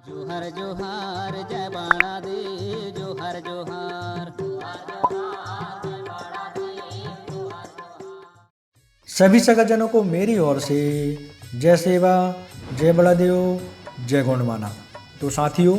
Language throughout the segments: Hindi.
जोहर जोहार जय बाणा दे, जोहर जोहार। सभी सगाजनों को मेरी ओर से जय सेवा, जय बड़ादेव, जय गोंडवाना। तो साथियों,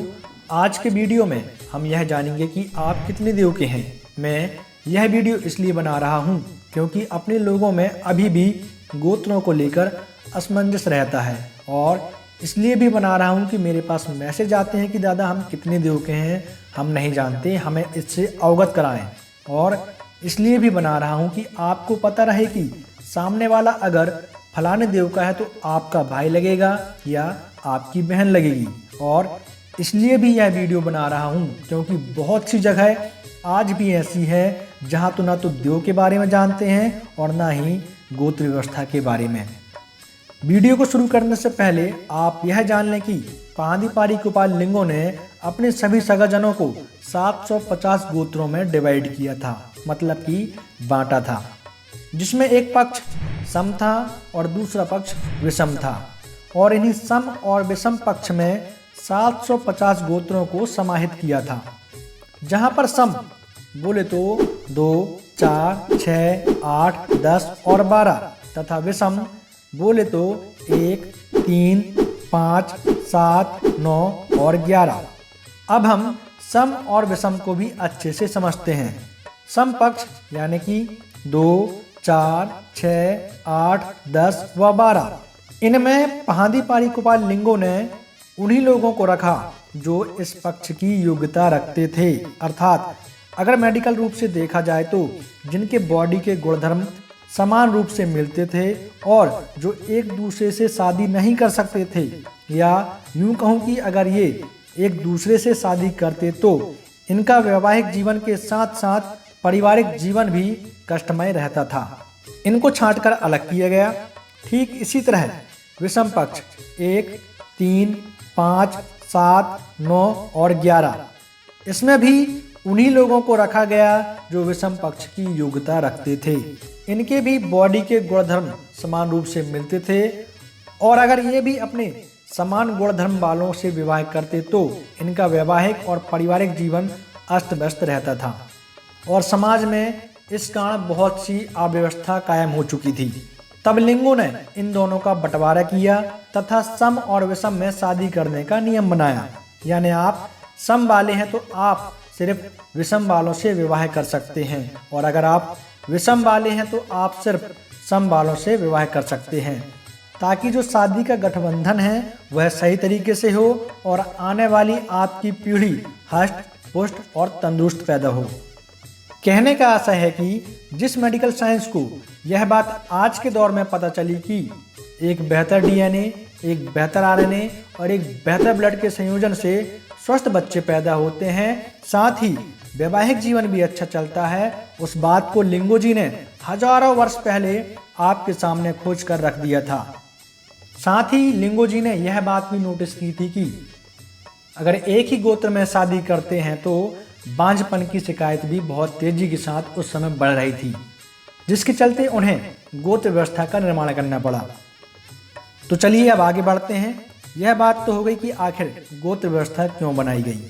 आज के वीडियो में हम यह जानेंगे कि आप कितने देव के हैं। मैं यह वीडियो इसलिए बना रहा हूं क्योंकि अपने लोगों में अभी भी गोत्रों को लेकर असमंजस रहता है, और इसलिए भी बना रहा हूं कि मेरे पास मैसेज आते हैं कि दादा हम कितने देव के हैं हम नहीं जानते, हमें इससे अवगत कराएं। और इसलिए भी बना रहा हूं कि आपको पता रहे कि सामने वाला अगर फलाने देव का है तो आपका भाई लगेगा या आपकी बहन लगेगी। और इसलिए भी यह वीडियो बना रहा हूं क्योंकि बहुत सी जगह आज भी ऐसी है जहां तो ना तो देव के बारे में जानते हैं और ना ही गोत्र व्यवस्था के बारे में। वीडियो को शुरू करने से पहले आप यह जान लें कि पांदीपारी गोपाल लिंगों ने अपने सभी सगाजनों को 750 गोत्रों में डिवाइड किया था, मतलब कि बांटा था, जिसमें एक पक्ष सम था और दूसरा पक्ष विषम था। और इन्हीं सम और विषम पक्ष में 750 गोत्रों को समाहित किया था, जहां पर सम बोले तो 2, 4, 6, 8, 10 और 12 तथा विषम बोले तो 1, 3, 5, 7, 9 और 11। अब हम सम और विषम को भी अच्छे से समझते हैं। सम पक्ष यानी कि 2, 4, 6, 8, 10 व 12, इनमें पांदीपारी गोपाल लिंगों ने उन्हीं लोगों को रखा जो इस पक्ष की योग्यता रखते थे, अर्थात अगर मेडिकल रूप से देखा जाए तो जिनके बॉडी के गुणधर्म समान रूप से मिलते थे और जो एक दूसरे से शादी नहीं कर सकते थे, या यूं कहूं कि अगर ये एक दूसरे से शादी करते तो इनका वैवाहिक जीवन के साथ साथ पारिवारिक जीवन भी कष्टमय रहता था। इनको छांटकर अलग किया गया। ठीक इसी तरह विषम पक्ष 1, 3, 5, 7, 9 और 11, इसमें भी उन्हीं लोगों को रखा गया जो विषम पक्ष की योग्यता रखते थे। इनके भी बॉडी के गुणधर्म समान रूप से मिलते थे, और अगर ये भी अपने समान गुणधर्म वालों से विवाह करते तो इनका वैवाहिक और पारिवारिक जीवन अस्त व्यस्त रहता था, और समाज में इस कारण बहुत सी अव्यवस्था कायम हो चुकी थी। तब लिंगों ने इन दोनों का बंटवारा किया तथा सम और विषम में शादी करने का नियम बनाया। यानी आप सम वाले हैं तो आप सिर्फ विषम वालों से विवाह कर सकते हैं, और अगर आप विषम वाले हैं तो आप सिर्फ सम वालों से विवाह कर सकते हैं, ताकि जो शादी का गठबंधन है वह सही तरीके से हो और आने वाली आपकी पीढ़ी हष्ट पुष्ट और तंदुरुस्त पैदा हो। कहने का आशय है कि जिस मेडिकल साइंस को यह बात आज के दौर में पता चली कि एक बेहतर डीएनए, एक बेहतर आरएनए और एक बेहतर ब्लड के संयोजन से स्वस्थ बच्चे पैदा होते हैं, साथ ही वैवाहिक जीवन भी अच्छा चलता है, उस बात को लिंगो जी ने हजारों वर्ष पहले आपके सामने खोज कर रख दिया था। साथ ही लिंगो जी ने यह बात भी नोटिस की थी कि अगर एक ही गोत्र में शादी करते हैं तो बांझपन की शिकायत भी बहुत तेजी के साथ उस समय बढ़ रही थी, जिसके चलते उन्हें गोत्र व्यवस्था का निर्माण करना पड़ा। तो चलिए अब आगे बढ़ते हैं। यह बात तो हो गई कि आखिर गोत्र व्यवस्था क्यों बनाई गई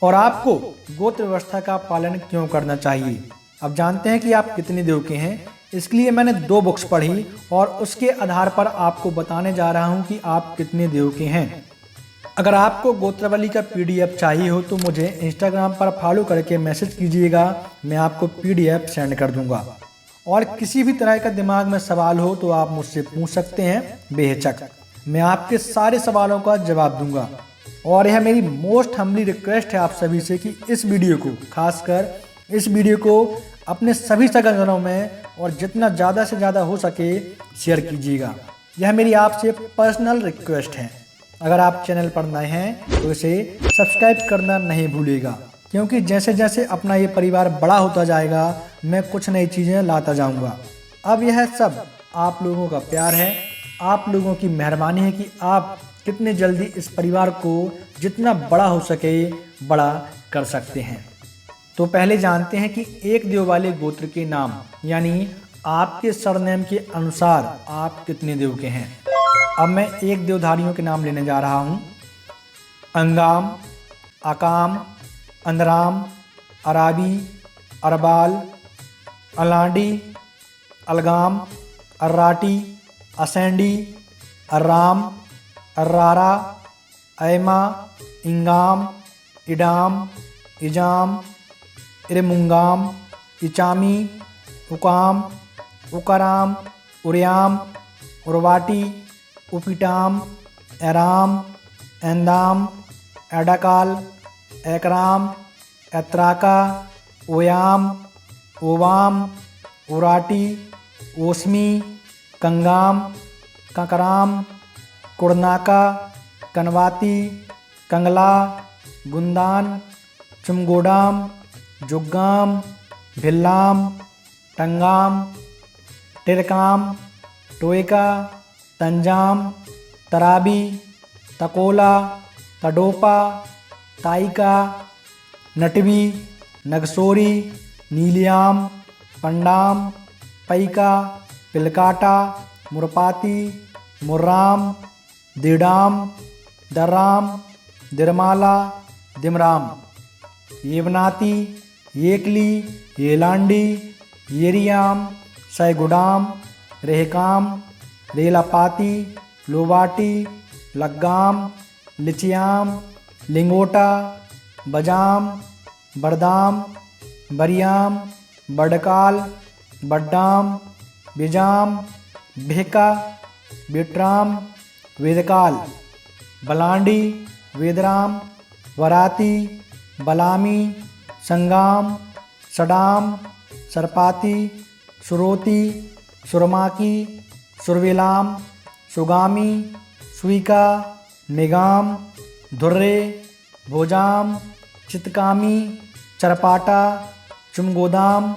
और आपको गोत्र व्यवस्था का पालन क्यों करना चाहिए। अब जानते हैं कि आप कितने देव के हैं। इसके लिए मैंने 2 बुक्स पढ़ी और उसके आधार पर आपको बताने जा रहा हूं कि आप कितने देव के हैं। अगर आपको गोत्रावली का PDF चाहिए हो तो मुझे इंस्टाग्राम पर फॉलो करके मैसेज कीजिएगा, मैं आपको PDF सेंड कर दूंगा। और किसी भी तरह का दिमाग में सवाल हो तो आप मुझसे पूछ सकते हैं बेहिचक, मैं आपके सारे सवालों का जवाब दूंगा। और यह मेरी मोस्ट हम्बली रिक्वेस्ट है आप सभी से कि इस वीडियो को, खासकर इस वीडियो को अपने सभी सगाजनों में और जितना ज़्यादा से ज़्यादा हो सके शेयर कीजिएगा। यह मेरी आपसे पर्सनल रिक्वेस्ट है। अगर आप चैनल पर नए हैं तो इसे सब्सक्राइब करना नहीं भूलिएगा, क्योंकि जैसे जैसे अपना ये परिवार बड़ा होता जाएगा मैं कुछ नई चीज़ें लाता जाऊंगा। अब यह सब आप लोगों का प्यार है, आप लोगों की मेहरबानी है कि आप कितने जल्दी इस परिवार को जितना बड़ा हो सके बड़ा कर सकते हैं। तो पहले जानते हैं कि एक देव वाले गोत्र के नाम, यानी आपके सरनेम के अनुसार आप कितने देव के हैं। अब मैं एक देवधारियों के नाम लेने जा रहा हूँ। अंगाम, अकाम, अंदराम, अराबी, अरबाल, अलांडी, अलगाम, अर्राटी, असेंडी, अर्राम, अर्रारा, ऐमा, इंगाम, इडाम, इजाम, इरमुंगाम, इचामी, उकाम, उकराम, उर्याम, उर्वाटी, उपिटाम, एराम, एंदाम, एडाकाल, एकराम, एत्राका, ओयाम, ओवाम, उराटी, ओस्मी, कंगाम, ककराम, कुड़नाका, कनवाती, कंगला, गुंदान, चुमगोडाम, जुग्गाम, भिल्लाम, टंगाम, टिरकाम, टोयका, तंजाम, तराबी, तकोला, तडोपा, ताइका, नटवी, नगसोरी, नीलियाम, पंडाम, पैका, पिलकाटा, मुरपाती, मुर्राम, दिडाम, दर्राम, दिरमाला, दिमराम, येवनाती, येकली, येलांडी, येरियाम, सैगुडाम, रेहकाम, रेलापाती, लोबाटी, लग्गाम, लिचियाम, लिंगोटा, बजाम, बरदाम, बरियाम, बडकाल, बड्डाम, बिजाम, भेका, बिट्राम, वेदकाल, बलांडी, वेदराम, वराती, बलामी, संगाम, सडाम, सरपाती, सुरोती, सुरमाकी, सुरविलाम, सुगामी, सुईका, निगाम, धुर्रे, भोजाम, चितकामी, चरपाटा, चुमगोदाम,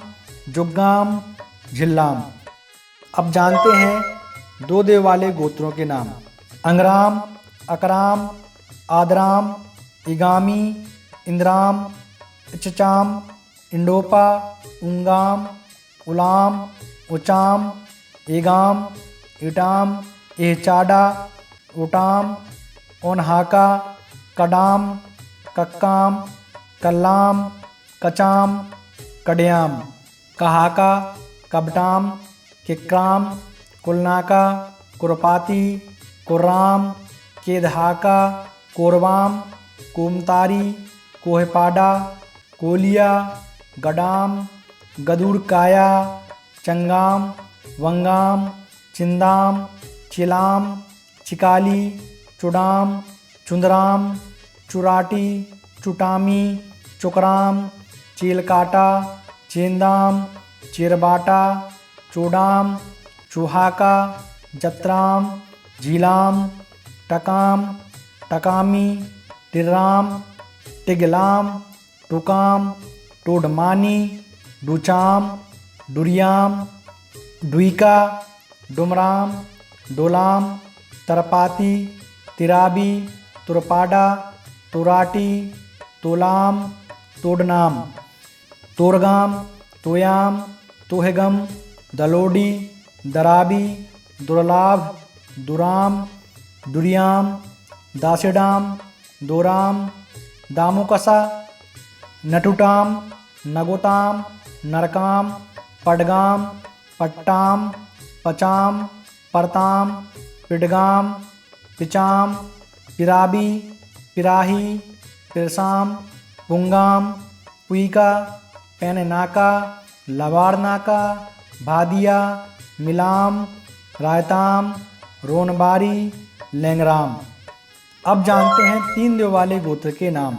जुग्गाम, झिल्लाम। अब जानते हैं दो देव वाले गोत्रों के नाम। अंगराम, अकराम, आदराम, इगामी, इंद्राम, इचचाम, इंडोपा, उंगाम, उलाम, उचाम, एगाम, इटाम, एहचाडा, उटाम, ओनहाका, कडाम, कक्काम, कल्लाम, कचाम, कड्याम, कहाका, कबटाम, किक्राम, कुलनाका, कुरपाती, कुर्राम, केदहाका, कोरवाम, कोमतारी, कोहपाडा, कोलिया, गडाम, गदुरकाया, चंगाम, वंगाम, चिंदाम, चिलाम, चिकाली, चुडाम, चुंदराम, चुराटी, चुटामी, चुकराम, चीलकाटा, चेंदाम, चिरबाटा, चोडाम, चूहाका, जत्राम, झीलाम, टकाम, टकामी, टिर्राम, टिगलाम, टुकाम, टोडमानी, डुचाम, डुरियाम, डुईका, डुमराम, डोलाम, तरपाती, तिराबी, तुरपाडा, तुराटी, तोलाम, तोडनाम, तोरगाम, तोयाम, तोहगम, दलोडी, दराबी, दुर्लाभ, दुराम, दुरियाम, दासिडाम, दोराम, दामुकसा, नटुटाम, नगोताम, नरकाम, पडगाम, पट्टाम, पचाम, परताम, पिडगाम, पिचाम, पिराबी, पिराही, पिरसाम, पुंगाम, पुईका, पैननाका, लवारनाका, भादिया, मिलाम, रायताम, रोनबारी, लेंगराम। अब जानते हैं तीन देव वाले गोत्र के नाम।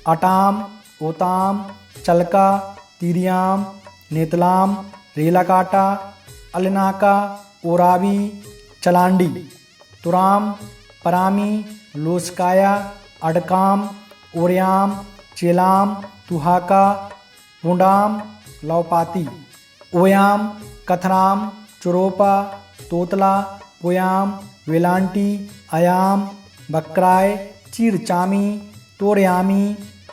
अटाम, ओताम, चलका, तिरियाम, नेतलाम, रेलाकाटा, अलनाका, ओरावी, चलांडी, तुराम, परामी, लोस्काया, अडकाम, ओरयाम, चेलाम, तुहाका, पुंडाम, लौपाती, ओयाम, कथराम, चुरोपा, तोतला, पोयाम, वेलांटी, अयाम, बक्राय, चीरचामी, तोरयामी,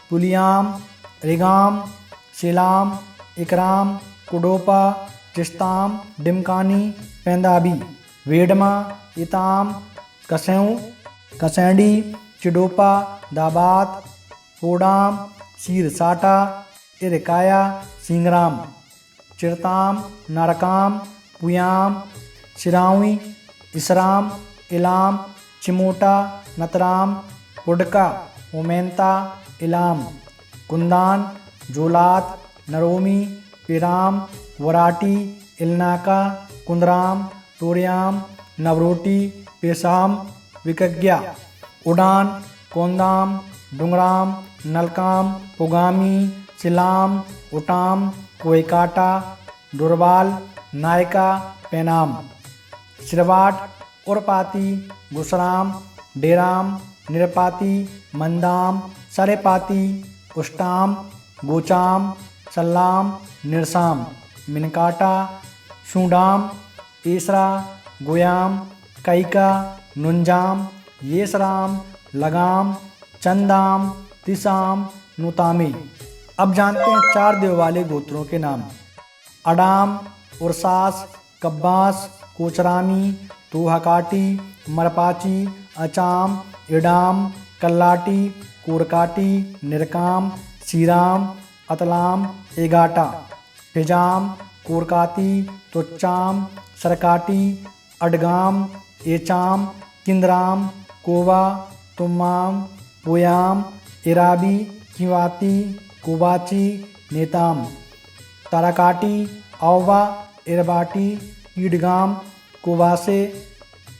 पुलियाम, रिगाम, शिलाम, इकराम, कुडोपा, चिस्ताम, डिमकानी, पेंदाबी, वेडमा, इताम, कसेऊ, कसेंडी, चिडोपा, दाबात, पोडाम, सीरसाटा, इरकाया, सिंगराम, चिरताम, नरकाम, पुयाम, सिरावी, इसराम, इलाम, चिमोटा, नतराम, पुडका, ओमेंता, इलाम, कुंदान, जोलात, नरोमी, पिराम, वराटी, इलनाका, कुंदराम, टोरियाम, नवरोटी, पेशाम, विकज्ञा, उडान, कोंदाम, डुंगराम, नलकाम, पुगामी, सिलाम, उटाम, कोयकाटा, डुरबाल, नायका, पेनाम, सिरवाट, उरपाती, गुसराम, डेराम, निरपाती, मंदाम, सरेपाती, उष्टाम, गोचाम, सल्लाम, निरसाम, मिनकाटा, शूडाम, एसरा, गोयाम, कैका, नुंजाम, येसराम, लगाम, चंदाम, तिसाम, नुतामी। अब जानते हैं 4 देव वाले गोत्रों के नाम। अडाम, उरसास, कब्बास, कोचरामी, तोहकाटी, मरपाची, अचाम, इडाम, कल्लाटी, कोरकाटी, निरकाम, सीराम, अतलाम, एगाटा, फिजाम, कोरकाती, तुच्चाम, सरकाटी, अडगाम, एचाम, किंदराम, कोवा, तुम्माम, पोयाम, इराबी, किवाती, कोबाची, नेताम, ताराकाटी, औवा, इरबाटी, ईडगाम, कोबासे,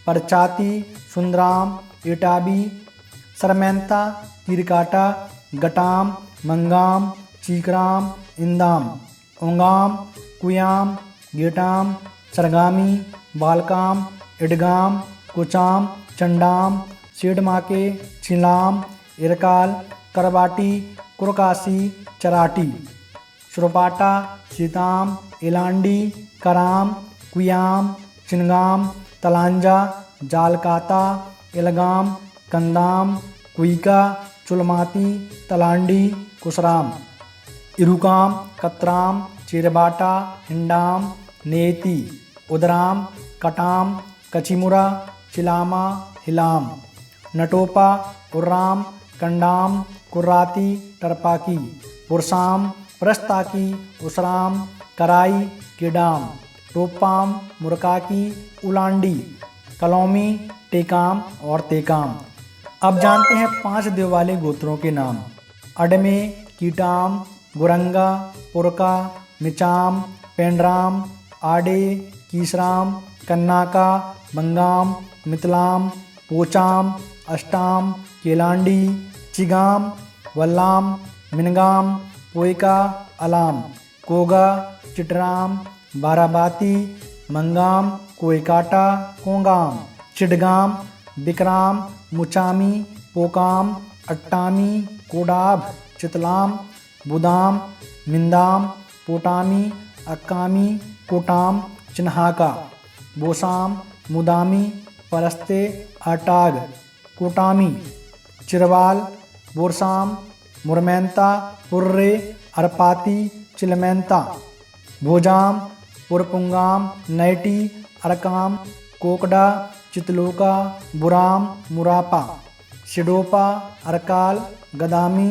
परचाती, सुंदराम, इटाबी, सरमेंता, किरकाटा, गटाम, मंगाम, चीकराम, इंदाम, ओंगाम, कुयाम, गेटाम, सरगामी, बालकाम, इडगाम, कुचाम, चंडाम, सेडमाके, छिलाम, इरकाल, करबाटी, कुरकासी, चराटी, सुरपाटा, सीताम, इलांडी, कराम, कुयाम, चिनगाम, तलांजा, जालकाता, इलगाम, कंदाम, कुइका, चुलमाती, तलांडी, कुसराम, इरुकाम, कतराम, चिरबाटा, हिंडाम, नेती, उदराम, कटाम, कचिमुरा, चिलामा, हिलाम, नटोपा, उर्राम, कंडाम, कुर्राती, टरपाकी, पुरसाम, प्रस्ताकी, उसराम, कराई, किडाम, टोपाम, मुरकाकी, उलांडी, कलौमी, टेकाम और तेकाम। अब जानते हैं 5 देव वाले गोत्रों के नाम। अडमे, कीटाम, गुरंगा, पुरका, मिचाम, पेंड्राम, आडे, कीसराम, कन्नाका, बंगाम, मितलाम, पोचाम, अष्टाम, केलांडी, चिगाम, वल्लाम, मिनगाम, पोयका, अलाम, कोगा, चिटराम, बाराबाती, मंगाम, कोयकाटा, कोंगाम, चिडगाम, बिकराम, मुचामी, पोकाम, अट्टामी, कोडाभ, चितलाम, बुदाम, मिंदाम, पोटामी, अक्कामी, कोटाम, चिन्हाका, बोसाम, मुदामी, परस्ते, अटाग, कोटामी, चिरवाल, बोरसाम, मुरमेंता, पुर्रे, अरपाती, चिलमेंता, भोजाम, पुरपुंगाम, नैटी, अरकाम, कोकड़ा, चितलोका, बुराम, मुरापा, सिडोपा, अरकाल, गदामी,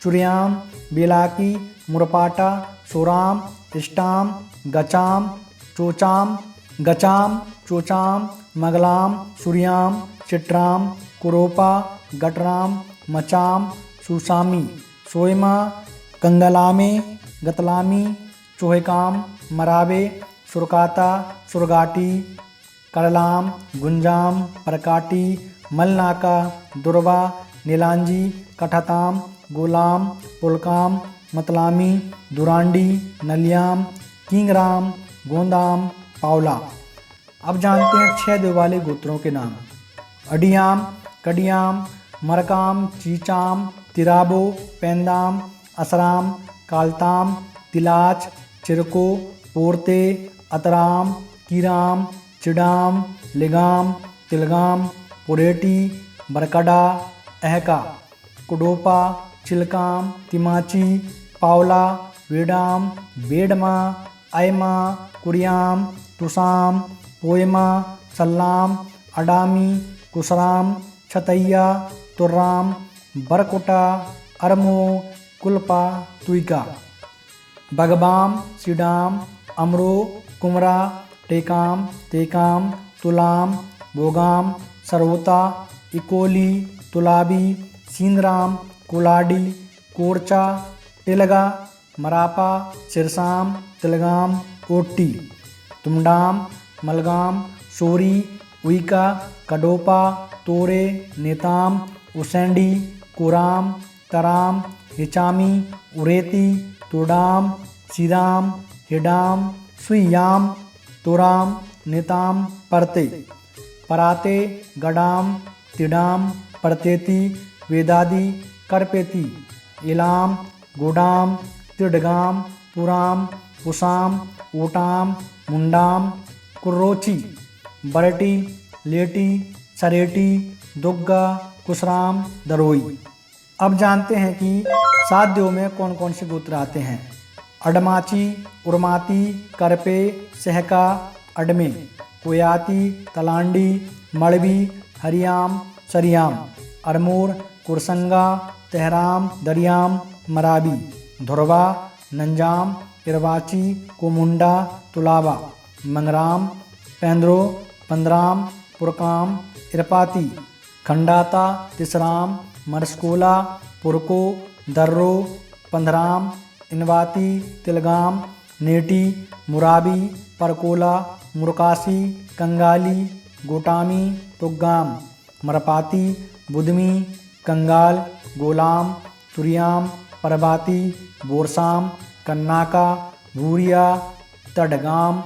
चुरियाम, बेलाकी, मुरपाटा, सोराम, इष्टाम, गचाम, चोचाम, गचाम, चोचाम, मगलाम, सुरियाम, चिट्राम, कुरोपा, गटराम, मचाम, सुसामी, सोयमा, कंगलामे, गतलामी, चोहकाम, मरावे, सुरकाता, सुरगाटी, करलाम, गुंजाम, परकाटी, मलनाका, दुर्वा, नीलांजी, कठताम, गोलाम, पुलकाम, मतलामी, दुरांडी, नलियाम, किंगराम, गोंदाम, पावला। अब जानते हैं 6 देव वाले गोत्रों के नाम। अडियाम, कडियाम, मरकाम, चीचाम, तिराबो, पेंदाम, असराम, कालताम, तिलाच, चिरको, पोरते, अतराम, कीराम, चिडाम, लिगाम, तिलगाम, पुरेटी, बरकड़ा, अहका, कुडोपा, चिलकाम, तिमाची, पावला, वेडाम, बेडमा, ऐमा, कुरियाम, तुसाम, पोयमा, सल्लाम, अडामी, कुसराम, छतैया, तुर्राम, बरकुटा, अरमो, कुल्पा, तुइका, बगबाम, सिडाम, अमरो, कुमरा, टेकाम, तेकाम, तुलाम, बोगाम, सरोता, इकोली, तुलाबी, सींदराम, कुलाडी, कोरचा, टिलगा, मरापा, सिरसाम, तिलगाम, ओट्टी, तुमडाम, मलगाम, सोरी, उइका, कडोपा, तोरे, नेताम, उसेंडी, कुराम, तराम, हिचामी, उरेती, तुडाम, सीदाम, हिडाम, सुइयाम, तुराम, नेताम, परते, पराते, गडाम, तिडाम, परतेती, वेदादी, करपेती, इलाम, गुडाम, तिडगाम, पुराम, पुसाम, ऊटाम, मुंडाम, कुर्रोची, बरटी, लेटी, सरेटी, दुग्गा, कुसराम, दरोई। अब जानते हैं कि साध्यों में कौन कौन से गोत्र आते हैं। अडमाची, उर्माती, करपे, सहका, अडमे, कोयाती, तलांडी, मड़वी, हरियाम, सरियाम, अरमोर, कुरसंगा, तेहराम, दरियाम, मराबी, धुरवा, नंजाम, इरवाची, कुमुंडा, तुलावा, मंगराम, पेंद्रो, पंदराम, पुरकाम, इरपाती, खंडाता, तिसराम, मरस्कोला, पुरको, दर्रो, पंधराम, इनवाती, तिलगाम, नेटी, मुराबी, परकोला, मुरकासी, कंगाली, गोटामी, तुग्गाम, मरपाती, बुदमी, कंगाल, गोलाम, तुरियाम, परबाती, बोरसाम, कन्नाका, भूरिया, तडगाम,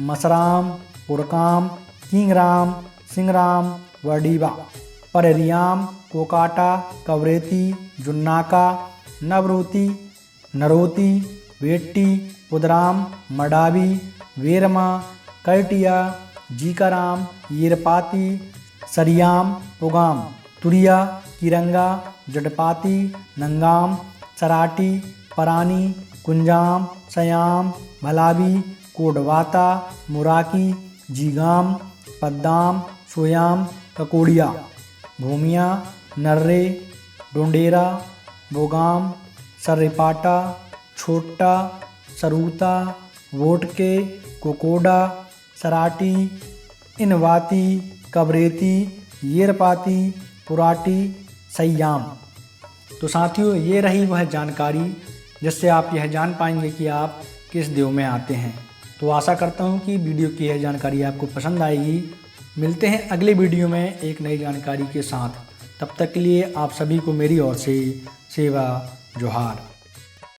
मसराम, पुरकाम, किंगराम, सिंगराम, वडीवा, पररियाम, कोकाटा, कवरेती, जुन्नाका, नवरोती, नरोती, वेट्टी, पुदराम, मडावी, वेरमा, कैटिया, जीकाराम, येरपाती, सरियाम, पुगाम, तुरिया, किरंगा, जडपाती, नंगाम, सराटी, परानी, कुंजाम, सयाम, भलाबी, कोडवाता, मुराकी, जीगाम, पद्दाम, सोयाम, ककोड़िया, भूमिया, नर्रे, डोंडेरा, बोगाम, सर्रिपाटा, छोटा, सरूता, वोटके, कोकोडा, सराटी, इनवाती, कवरेती, येरपाती, पुराटी, सयाम। तो साथियों, ये रही वह जानकारी जिससे आप यह जान पाएंगे कि आप किस देव में आते हैं। तो आशा करता हूँ कि वीडियो की यह जानकारी आपको पसंद आएगी। मिलते हैं अगले वीडियो में एक नई जानकारी के साथ। तब तक के लिए आप सभी को मेरी ओर से सेवा जोहार।